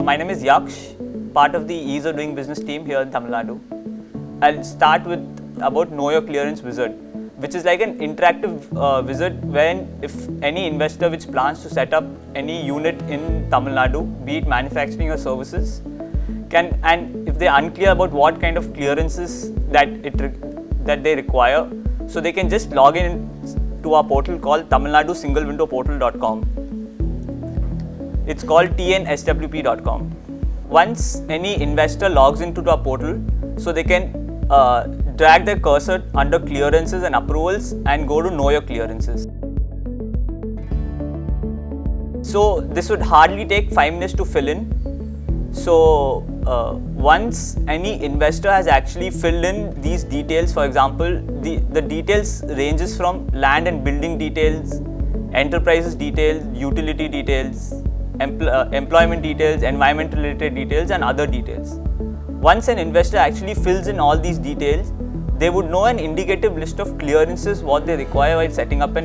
My name is Yaksh, part of the Ease of Doing Business team here in Tamil Nadu. I'll start with about Know Your Clearance Wizard, which is like an interactive wizard when if any investor which plans to set up any unit in Tamil Nadu, be it manufacturing or services, can, and if they're unclear about what kind of clearances that they require, so they can just log in to our portal called tamilnadusinglewindowportal.com. It's called tnswp.com. Once any investor logs into our portal, so they can drag their cursor under clearances and approvals and go to know your clearances. So this would hardly take 5 minutes to fill in. So once any investor has actually filled in these details, for example, the details ranges from land and building details, enterprises details, utility details, employment details, environment related details and other details. Once an investor actually fills in all these details, they would know an indicative list of clearances what they require while setting up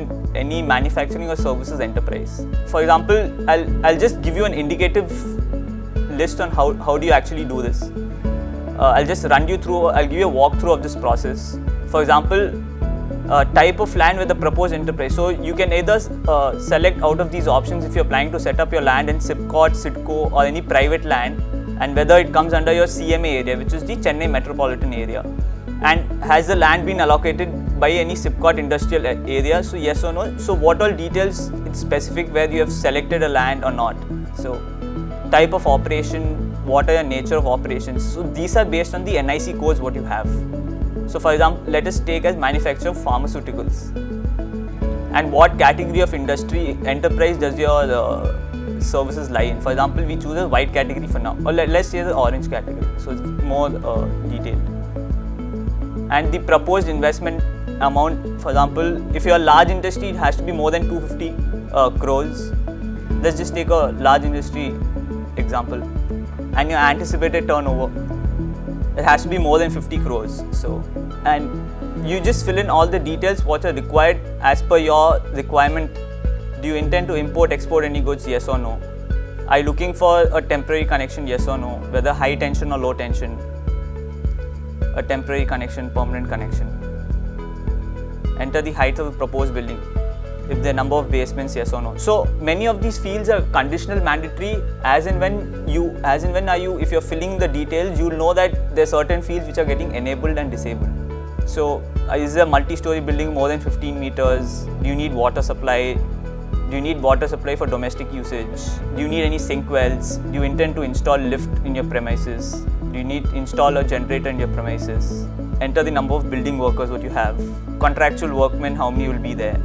any manufacturing or services enterprise. For example, I'll just give you an indicative list on how do you actually do this. I'll just run you through, I'll give you a walkthrough of this process. For example, type of land with the proposed enterprise. So you can either select out of these options if you're planning to set up your land in SIPCOT, SIDCO or any private land, and whether it comes under your CMA area, which is the Chennai metropolitan area, and has the land been allocated by any SIPCOT industrial area, so yes or no. So what all details, it's specific where you have selected a land or not. So type of operation, what are your nature of operations. So these are based on the NIC codes what you have. So for example, let us take as manufacture of pharmaceuticals. And what category of industry, enterprise does your services lie in? For example, we choose a white category for now, or let's say the orange category. So it's more detailed. And the proposed investment amount, for example, if you're a large industry, it has to be more than 250 crores. Let's just take a large industry example. And your anticipated turnover, it has to be more than 50 crores. So, and you just fill in all the details what are required as per your requirement. Do you intend to import, export any goods? Yes or no? Are you looking for a temporary connection? Yes or no? Whether high tension or low tension? A temporary connection, permanent connection. Enter the height of the proposed building. If the number of basements, yes or no. So many of these fields are conditional, mandatory. As and when if you're filling the details, you'll know that there are certain fields which are getting enabled and disabled. So is a multi-story building more than 15 meters? Do you need water supply? Do you need water supply for domestic usage? Do you need any sink wells? Do you intend to install lift in your premises? Do you need to install a generator in your premises? Enter the number of building workers what you have. Contractual workmen, how many will be there?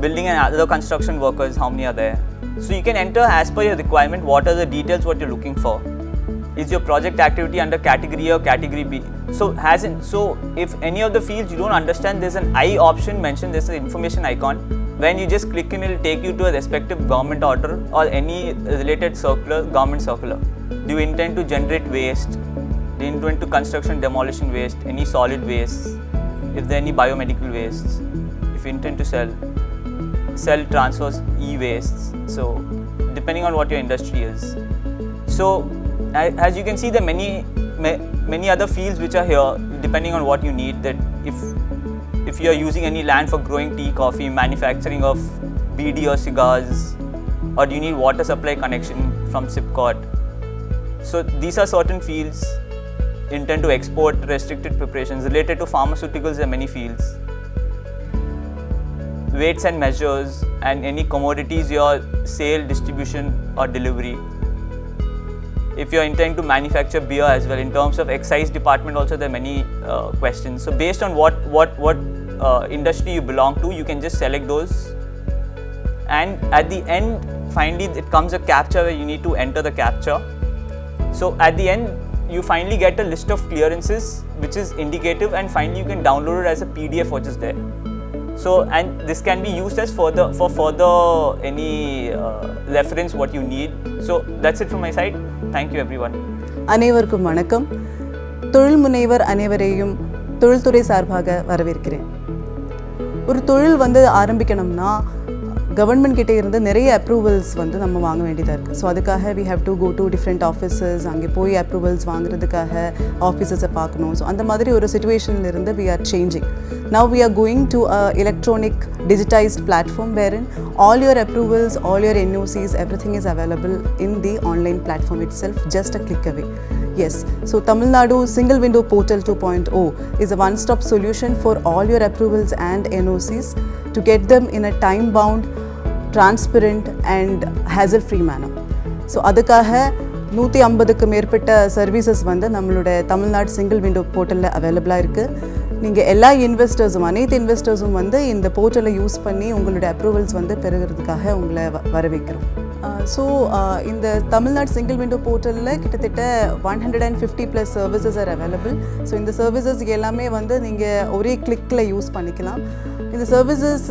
Building and other construction workers, how many are there? So you can enter as per your requirement what are the details what you're looking for. Is your project activity under category A or category B? So if any of the fields you don't understand, there's an I option mentioned, there's an information icon. When you just click in, it will take you to a respective government order or any related circular, government circular. Do you intend to generate waste? Do you intend to construction demolition waste? Any solid waste? If there are any biomedical wastes? If you intend to sell transfers e-wastes, so depending on what your industry is. So as you can see, there are many other fields which are here depending on what you need. That if you are using any land for growing tea, coffee, manufacturing of BD or cigars, or do you need water supply connection from SIPCOT. So these are certain fields. Intend to export, restricted preparations. Related to pharmaceuticals, there are many fields. Weights and measures, and any commodities, your sale, distribution or delivery. If you are intending to manufacture beer as well, in terms of excise department also there are many questions. So based on what industry you belong to, you can just select those. And at the end, finally it comes a captcha where you need to enter the captcha. So at the end, you finally get a list of clearances which is indicative, and finally you can download it as a PDF which is there. So, and this can be used as further any reference what you need. So that's it from my side. Thank you everyone. அனைவருக்கும் வணக்கம். தொழில் முனைவர் அனைவரையும் தொழில்துறை சார்பாக வரவேற்கிறேன். ஒரு தொழில் ஆரம்பிக்கணும்னா கவர்மெண்ட் கிட்டே இருந்து நிறைய அப்ரூவல்ஸ் வந்து நம்ம வாங்க வேண்டியதாக இருக்குது. ஸோ அதுக்காக we have to go to different offices, அங்கே போய் அப்ரூவல்ஸ் வாங்குறதுக்காக ஆஃபீஸஸை பார்க்கணும். ஸோ அந்த மாதிரி ஒரு சிச்சுவேஷனில் இருந்து we are changing. Now we are going to a electronic digitized platform wherein all your approvals, all your NOCs, everything is available in the online platform itself, just a click away. Yes, so Tamil Nadu Single Window Portal 2.0 is a one-stop solution for all your approvals and NOCs to get them in a time-bound, transparent and hassle-free manner. So அதுக்காக 150க்கு மேற்பட்ட services வந்து நம்மளோட Tamil Nadu single window போர்ட்டலில் அவைலபிளாக இருக்குது. நீங்கள் எல்லா இன்வெஸ்டர்ஸும், அனைத்து இன்வெஸ்டர்ஸும் வந்து இந்த போர்ட்டலை யூஸ் பண்ணி உங்களுடைய அப்ரூவல்ஸ் வந்து பெறுகிறதுக்காக உங்களை வரவேற்கிறோம். ஸோ இந்த தமிழ்நாடு சிங்கிள் விண்டோ போர்ட்டலில் கிட்டத்தட்ட 150+ சர்வீசஸ் ஆர் அவைலபிள். ஸோ இந்த சர்வீசஸ் எல்லாமே வந்து நீங்கள் ஒரே கிளிக்கில் யூஸ் பண்ணிக்கலாம். இந்த சர்வீசஸ்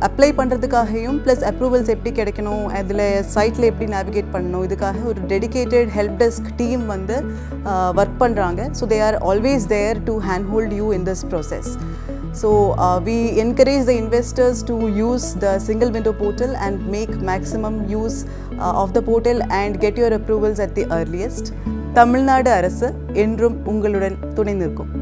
அப்ளை பண்ணுறதுக்காகவும் ப்ளஸ் அப்ரூவல்ஸ் எப்படி கிடைக்கணும், அதில் சைட்டில் எப்படி நேவிகேட் பண்ணணும், இதுக்காக ஒரு டெடிகேட்டட் ஹெல்ப் டெஸ்க் டீம் வந்து ஒர்க் பண்ணுறாங்க. So they are always there to hand hold you in this process. So we encourage the investors to use the single window portal and make maximum use of the portal and get your approvals at the earliest. Tamil Nadu அரசு என்றும் உங்களுடன் துணை நிற்கும்.